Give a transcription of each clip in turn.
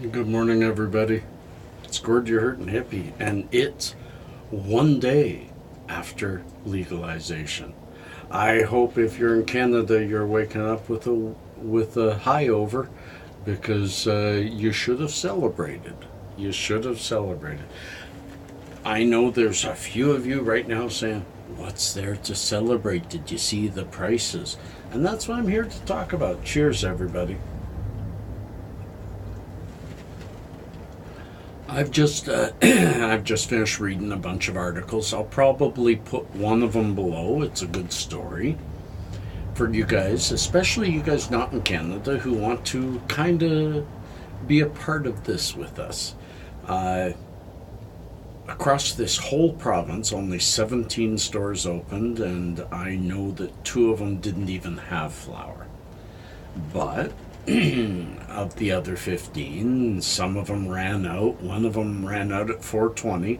Good morning, everybody. It's Gord, your hurting hippie, and it's one day after legalization. I hope if you're in Canada, you're waking up with a high over, because you should have celebrated. You should have celebrated. I know there's a few of you right now saying, "What's there to celebrate? Did you see the prices?" And that's what I'm here to talk about. Cheers, everybody. I've just finished reading a bunch of articles. I'll probably put one of them below. It's a good story for you guys, especially you guys not in Canada who want to kind of be a part of this with us. Uh, Across this whole province, only 17 stores opened, and I know that two of them didn't even have flour. But of the other 15, some of them ran out. One of them ran out at 4:20.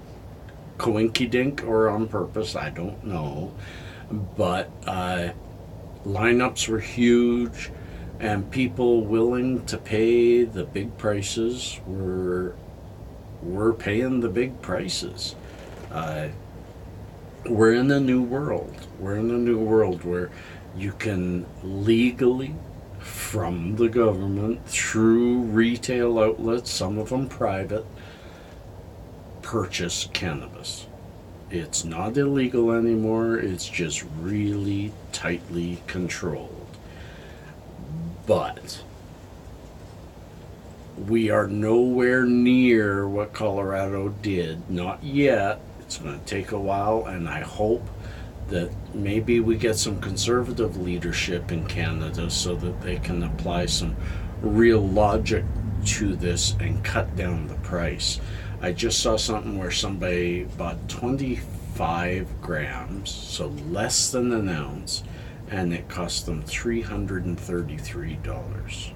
Coinky dink or on purpose, I don't know. But lineups were huge, and people willing to pay the big prices were paying the big prices. Uh, we're in a new world. We're in a new world where you can legally, from the government, through retail outlets, some of them private, purchase cannabis. It's not illegal anymore, it's just really tightly controlled. But we are nowhere near what Colorado did, not yet. It's going to take a while, and I hope that maybe we get some conservative leadership in Canada so that they can apply some real logic to this and cut down the price. I just saw something where somebody bought 25 grams, so less than an ounce, and it cost them $333.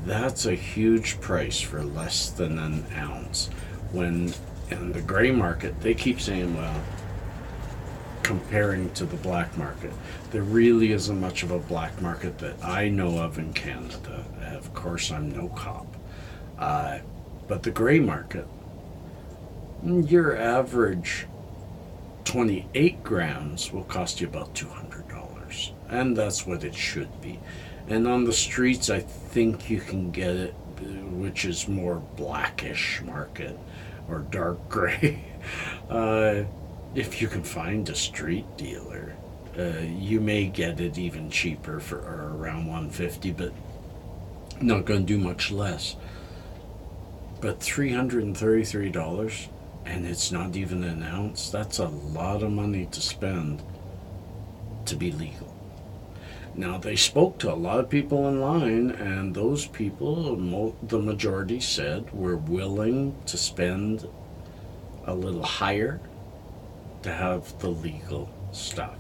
That's a huge price for less than an ounce. When in the gray market, they keep saying, well, comparing to the black market, there really isn't much of a black market that I know of in Canada. Of course, I'm no cop. But the gray market, your average 28 grams will cost you about $200. And that's what it should be. And on the streets, I think you can get it, which is more blackish market or dark gray. If you can find a street dealer, you may get it even cheaper for around $150, but not going to do much less. But $333, and it's not even an ounce. That's a lot of money to spend to be legal. Now, they spoke to a lot of people in line, and those people, the majority said, were willing to spend a little higher to have the legal stuff.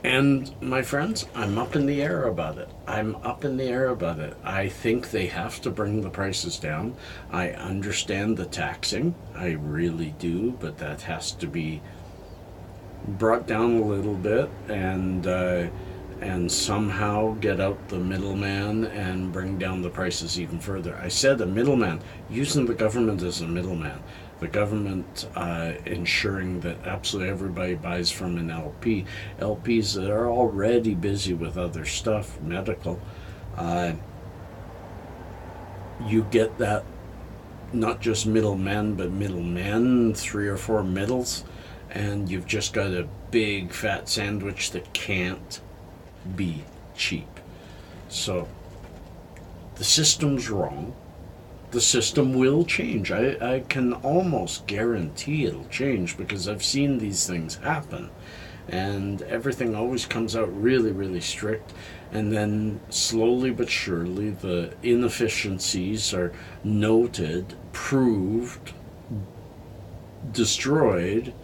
And my friends, I'm up in the air about it. I think they have to bring the prices down. I understand the taxing, I really do, but that has to be brought down a little bit, and somehow get out the middleman and bring down the prices even further. I said a middleman, using the government as a middleman. The government ensuring that absolutely everybody buys from an LP. LPs that are already busy with other stuff, medical. You get that, not just middlemen, but middlemen, 3 or 4 middles, and you've just got a big fat sandwich that can't be cheap. So the system's wrong. The system will change. I can almost guarantee it'll change, because I've seen these things happen, and everything always comes out really, really strict, and then slowly but surely the inefficiencies are noted, proved, destroyed,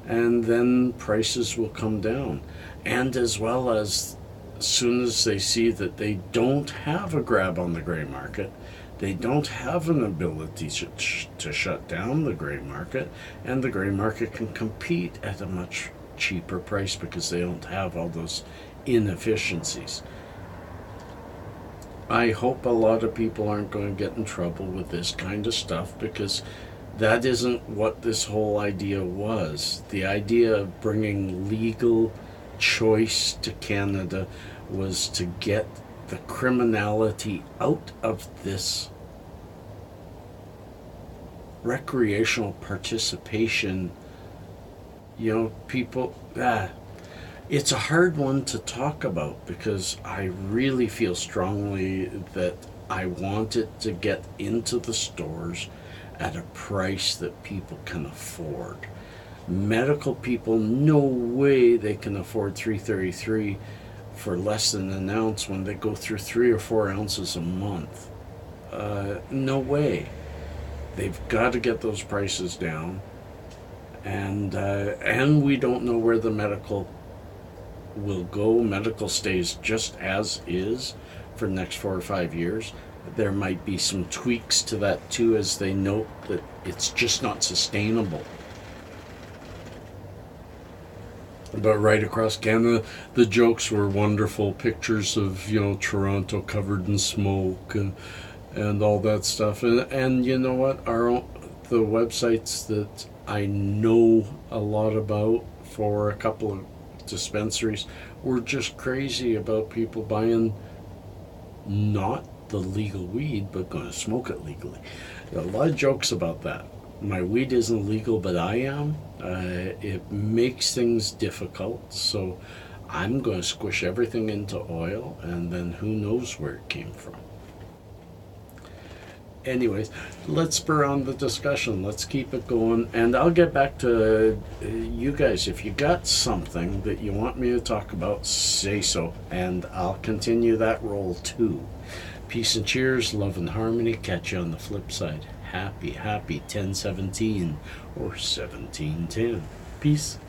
and then prices will come down. And as well as soon as they see that they don't have a grab on the gray market, they don't have an ability to shut down the gray market, and the gray market can compete at a much cheaper price because they don't have all those inefficiencies. I hope a lot of people aren't going to get in trouble with this kind of stuff, because that isn't what this whole idea was. The idea of bringing legal choice to Canada was to get the criminality out of this recreational participation. You know, people, it's a hard one to talk about, because I really feel strongly that I want it to get into the stores at a price that people can afford. Medical people, no way they can afford $3.33 for less than an ounce when they go through 3 or 4 ounces a month. No way. They've got to get those prices down, and we don't know where the medical will go. Medical stays just as is for the next 4 or 5 years. There might be some tweaks to that too, as they note that it's just not sustainable. But right across Canada, the jokes were wonderful. Pictures of, you know, Toronto covered in smoke and all that stuff. And you know what? The websites that I know a lot about for a couple of dispensaries were just crazy about people buying not the legal weed, but going to smoke it legally. There are a lot of jokes about that. My weed isn't legal, but I am. It makes things difficult, so I'm going to squish everything into oil, and then who knows where it came from. Anyways, let's spur on the discussion. Let's keep it going, and I'll get back to you guys. If you got something that you want me to talk about, say so, and I'll continue that role too. Peace and cheers, love and harmony. Catch you on the flip side. Happy 10/17 or 17/10. Peace.